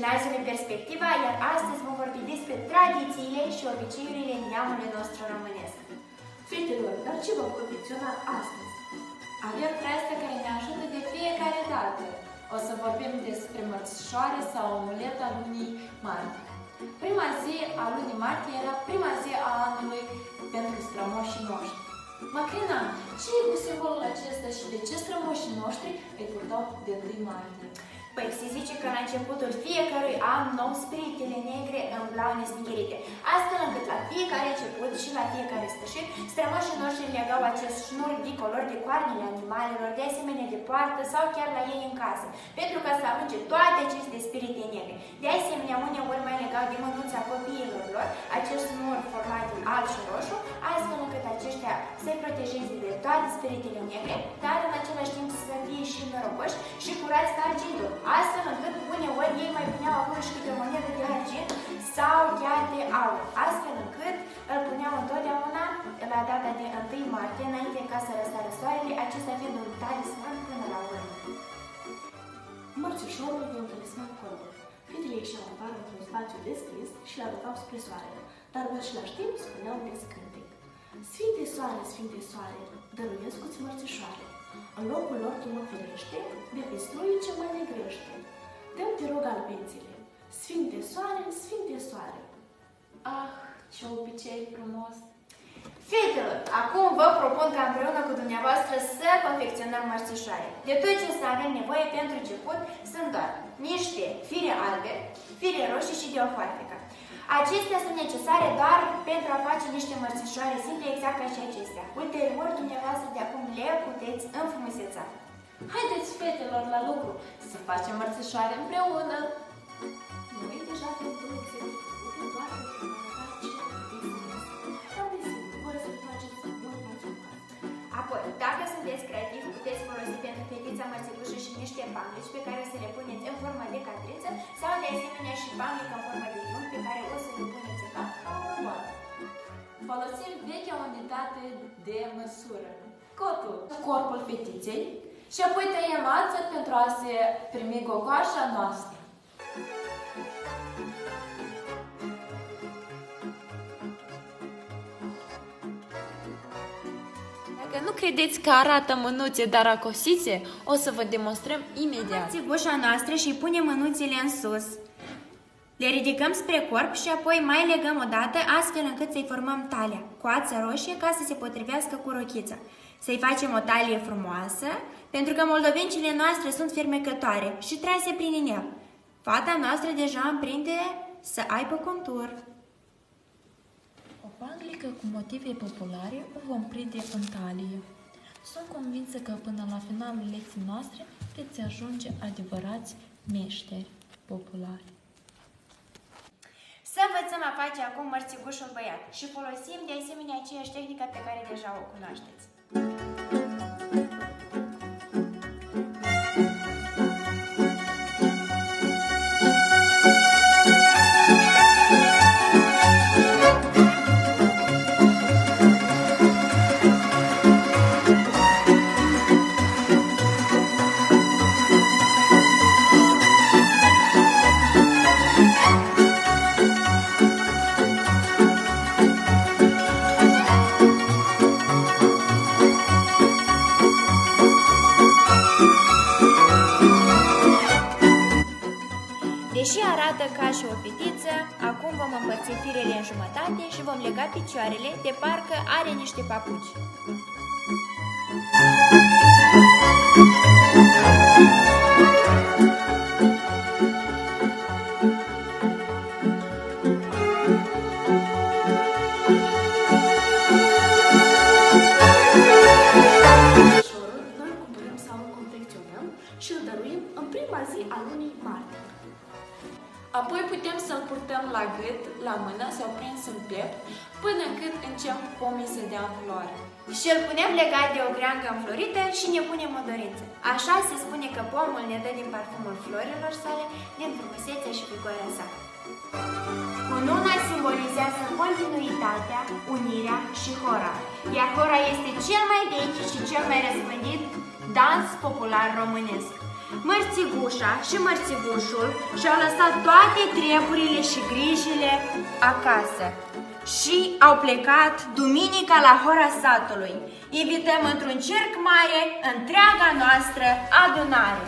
gimnaziului Perspectiva, iar astăzi vom vorbi despre tradițiile și obiceiurile neamului nostru românesc. Fetelor, dar ce vom confecționa astăzi? Avem treastă care ne ajută de fiecare dată. O să vorbim despre mărțișoare sau omuleta lunii martie. Prima zi a lunii martie era prima zi a anului pentru strămoșii noștri. Macrina, ce e cu simbolul acesta și de ce strămoșii noștri îi purtau de 1 martie? Păi se zice că la începutul fiecărui an nou spiritele negre îmblau nesnicherite, astfel încât la fiecare început și la fiecare sfârșit, strămoșii noștri legau acest șnur bicolor de coarnele animalelor, de asemenea de poartă sau chiar la ei în casă, pentru ca să arunce toate aceste spirite negre. De asemenea, uneori mai legau de mânuța copiilor lor acest șnur format din alb și roșu, astfel încât aceștia să-i protejeze de toate spiritele negre, dar în același timp să fie și norocoși și curați ca argintul, astfel încât uneori ei mai puneau acolo și câte o monedă de argint sau chiar de aur, astfel încât îl puneau întotdeauna la data de 1 martie, înainte ca să răsară soarele, acesta fiind un talisman până la urmă. Mărțișorul e un talisman color. Fetele ieșeau afară într-un spațiu deschis și le arătau spre soare, dar în același timp spuneau de scântec: Sfinte soare, dăruiesc-ți mărțișoare. În locul lor tu mă ferește, de pe struii ce mă negrește. Dă-mi, te rog, albețele, Sfinte soare. Ah, ce obicei frumos! Fetelor, acum vă propun ca împreună cu dumneavoastră să confecționăm mărțișoare. De tot ce să avem nevoie pentru început sunt doar niște fire albe, fire roșii și de o foarfecă. Acestea sunt necesare doar pentru a face niște mărțișoare simple, exact ca și acestea. Ulterior, dumneavoastră de acum le puteți înfrumuseța. Haideți, fetelor, la lucru, să facem mărțișoare împreună! Noi deja avem 2 exemple făcute, doar pentru a arăta ce puteți să dar desigur, fără să faceți doar facem asta. Apoi, dacă sunteți creativi, puteți folosi pentru fetița mărțicușă și niște panglici pe care o să le puneți în formă de catriță sau de asemenea și panglic în formă de iun pe care o să le puneți în cap ca o robotă. Folosim vechea unitate de măsură, cotul, corpul fetiței și apoi tăiem ață pentru a se primi gogoașa noastră. Dacă nu credeți că arată mânuțe, dar acosițe, o să vă demonstrăm imediat. Țigușa noastră și punem mânuțele în sus. Le ridicăm spre corp și apoi mai legăm o dată, astfel încât să-i formăm talia cu ață roșie ca să se potrivească cu rochița. Să-i facem o talie frumoasă, pentru că moldovencile noastre sunt fermecătoare și trase prin inel. Fata noastră deja împrinde să aibă contur. O panglică cu motive populare o vom prinde în talie. Sunt convinsă că până la finalul lecției noastre veți ajunge adevărați meșteri populari. Să învățăm a face acum mărțicușul băiat și folosim de asemenea aceeași tehnică pe care deja o cunoașteți. Deși arată ca și o fetiță, acum vom împărți firele în jumătate și vom lega picioarele de parcă are niște papuci. Noi îl cumpărăm sau îl confecționăm și îl dăruim în prima zi a lunii martie. Apoi putem să-l purtăm la gât, la mână sau prins în piept, până când încep pomii să dea în floare. Și îl punem legat de o greangă înflorită și ne punem o dorință. Așa se spune că pomul ne dă din parfumul florilor sale, din frumusețea și vigoarea sa. Cununa simbolizează continuitatea, unirea și hora, iar hora este cel mai vechi și cel mai răspândit dans popular românesc. Mărțigușa și mărțigușul și-au lăsat toate treburile și grijile acasă și au plecat duminica la hora satului. Invităm într-un cerc mare întreaga noastră adunare.